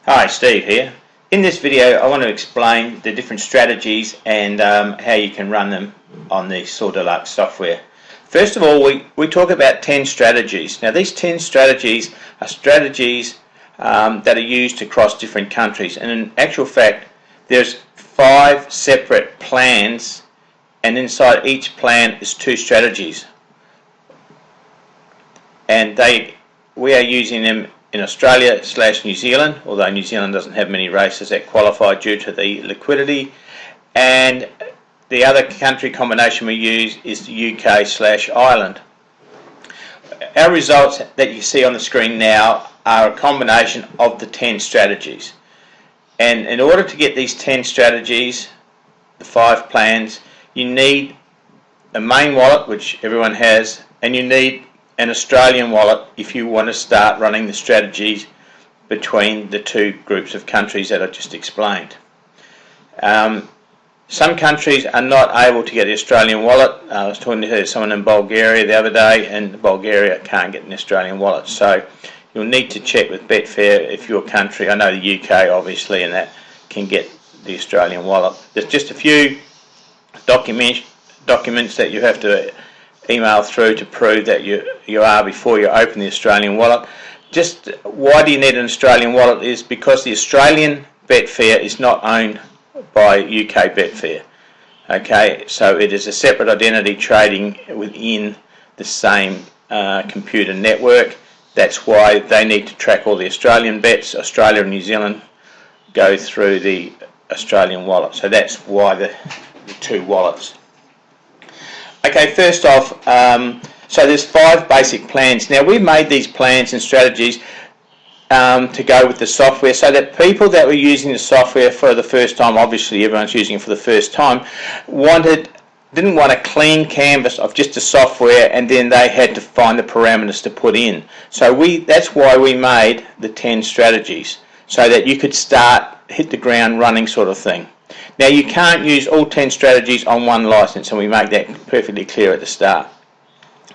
Hi, Steve here. In this video I want to explain the different strategies and how you can run them on the SAW Deluxe software. First of all, we talk about 10 strategies. Now these 10 strategies are strategies that are used across different countries, and in actual fact there's 5 separate plans, and inside each plan is 2 strategies, and we are using them in Australia/New Zealand, although New Zealand doesn't have many races that qualify due to the liquidity, and the other country combination we use is the UK/Ireland. Our results that you see on the screen now are a combination of the 10 strategies, and in order to get these 10 strategies, the 5 plans, you need a main wallet, which everyone has, and you need an Australian wallet if you want to start running the strategies between the 2 groups of countries that I just explained. Some countries are not able to get the Australian wallet. I was talking to someone in Bulgaria the other day, and Bulgaria can't get an Australian wallet, so you'll need to check with Betfair if your country, I know the UK obviously, and that can get the Australian wallet. There's just a few documents that you have to email through to prove that you are before you open the Australian wallet. Just why do you need an Australian wallet is because the Australian Betfair is not owned by UK Betfair. Okay, so it is a separate identity trading within the same computer network. That's why they need to track all the Australian bets. Australia and New Zealand go through the Australian wallet, so that's why the 2 wallets. Okay, first off, so there's 5 basic plans. Now we made these plans and strategies to go with the software so that people that were using the software for the first time, obviously everyone's using it for the first time, didn't want a clean canvas of just the software and then they had to find the parameters to put in. So that's why we made the 10 strategies, so that you could hit the ground running sort of thing. Now you can't use all 10 strategies on one license, and we make that perfectly clear at the start.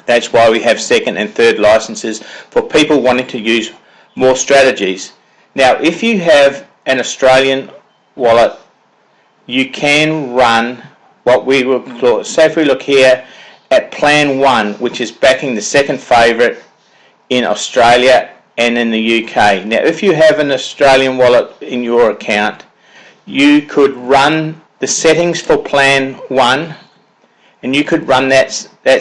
That's why we have second and third licenses for people wanting to use more strategies. Now if you have an Australian wallet, you can run what we will call, so if we look here at plan 1, which is backing the second favourite in Australia and in the UK. Now if you have an Australian wallet in your account, you could run the settings for plan 1, and you could run that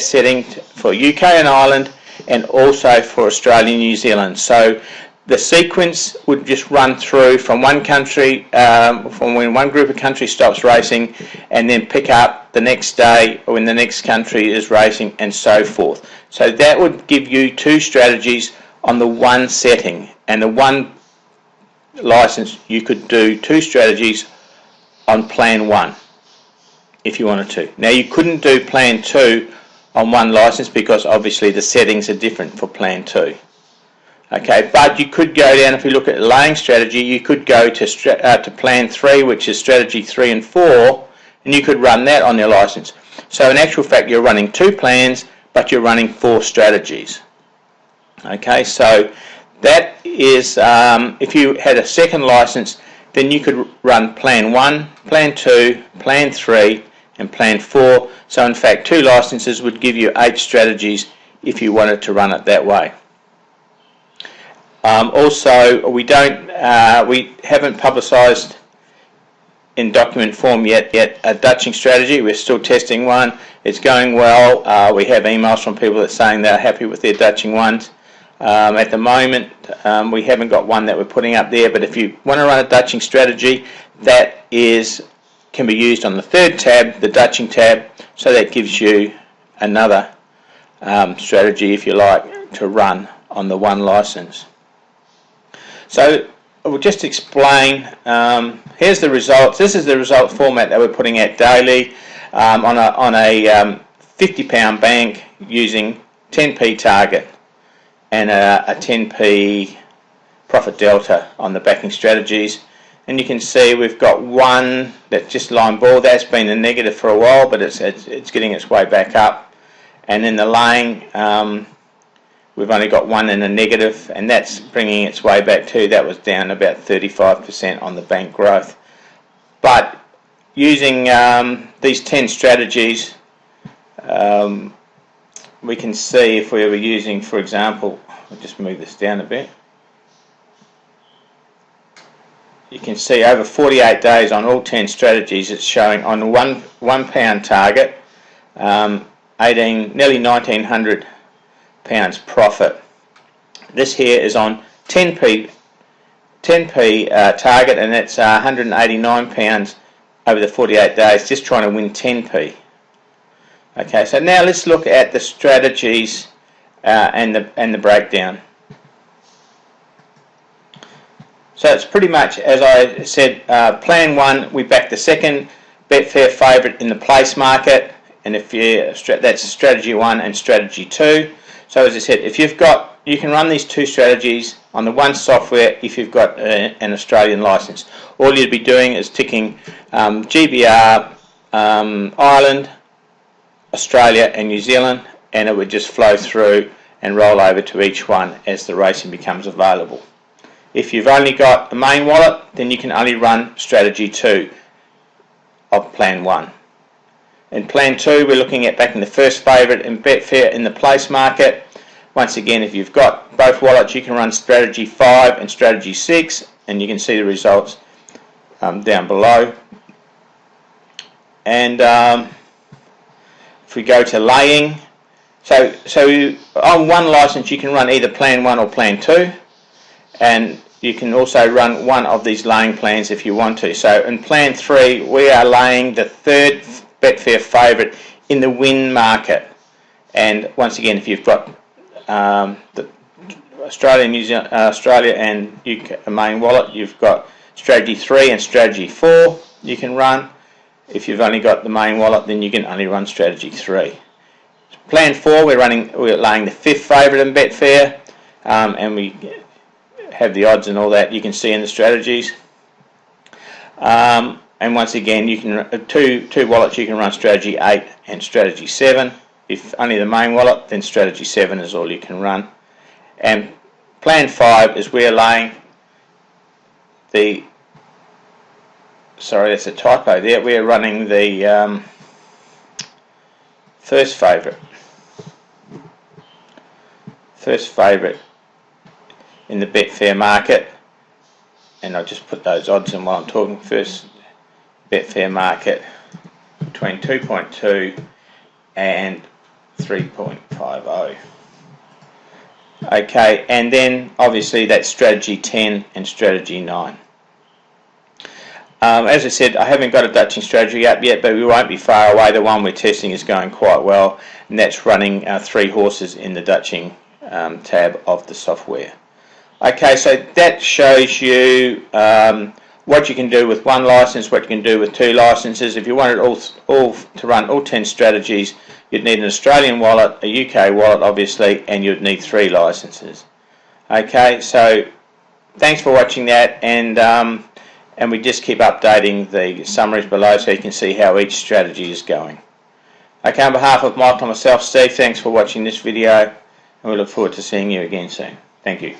setting for UK and Ireland and also for Australia and New Zealand. So the sequence would just run through from one country, from when one group of countries stops racing, and then pick up the next day when the next country is racing, and so forth. So that would give you 2 strategies on the one setting, and the one license you could do 2 strategies on plan 1 if you wanted to. Now you couldn't do plan 2 on one license because obviously the settings are different for plan 2. Okay, but you could go down, if we look at laying strategy, you could go to plan 3, which is strategy 3 and 4, and you could run that on your license. So in actual fact you're running 2 plans, but you're running 4 strategies. Okay, so that is, if you had a second license, then you could run plan 1, plan 2, plan 3 and plan 4. So in fact 2 licenses would give you 8 strategies if you wanted to run it that way. Also, we haven't publicised in document form yet a Dutching strategy. We're still testing one. It's going well. We have emails from people that are saying they're happy with their Dutching ones. At the moment we haven't got one that we're putting up there, but if you want to run a Dutching strategy, that can be used on the 3rd tab, the Dutching tab, so that gives you another strategy, if you like, to run on the one license. So we'll just explain, here's the results. This is the result format that we're putting out daily on a £50 bank using 10p target and a 10p profit delta on the backing strategies. And you can see we've got one that's just line ball. That's been a negative for a while, but it's getting its way back up. And then the laying, we've only got one in a negative, and that's bringing its way back to, that was down about 35% on the bank growth. But using these 10 strategies, we can see if we were using, for example, I'll just move this down a bit. You can see over 48 days on all 10 strategies, it's showing on £1 target, nearly £1,900 profit. This here is on 10p target, and that's £189 over the 48 days, just trying to win 10p. Okay, so now let's look at the strategies and the breakdown. So it's pretty much, as I said, plan 1, we back the second Betfair favourite in the place market, and if that's strategy 1 and strategy 2. So as I said, if you've got, you can run these 2 strategies on the one software if you've got an Australian license. All you'd be doing is ticking GBR, Ireland, Australia and New Zealand, and it would just flow through and roll over to each one as the racing becomes available. If you've only got the main wallet, then you can only run strategy 2 of plan 1. In plan 2, we're looking at backing the first favourite in Betfair in the place market. Once again, if you've got both wallets, you can run strategy 5 and strategy 6, and you can see the results down below. And if we go to laying, so on one license you can run either plan 1 or plan 2, and you can also run one of these laying plans if you want to. So in plan 3, we are laying the third Betfair favourite in the win market, and once again, if you've got the Australia and UK main wallet, you've got strategy 3 and strategy 4 you can run. If you've only got the main wallet, then you can only run strategy 3. Plan 4, we're laying the fifth favourite in Betfair, and we have the odds and all that you can see in the strategies. And once again, you can two wallets, you can run strategy 8 and strategy 7. If only the main wallet, then strategy 7 is all you can run. And plan 5 is we're laying the, sorry, that's a typo there, we're running the first favourite in the Betfair market, and I'll just put those odds in while I'm talking. First Betfair market between 2.2 and 3.50. Okay, and then obviously that's strategy 10 and strategy 9. As I said, I haven't got a Dutching strategy up yet, but we won't be far away. The one we're testing is going quite well, and that's running 3 horses in the Dutching tab of the software. Okay, so that shows you what you can do with one license, what you can do with 2 licenses. If you wanted all to run all 10 strategies, you'd need an Australian wallet, a UK wallet obviously, and you'd need 3 licenses. Okay, so thanks for watching that, and we just keep updating the summaries below so you can see how each strategy is going. Okay, on behalf of Michael and myself, Steve, thanks for watching this video, and we look forward to seeing you again soon. Thank you.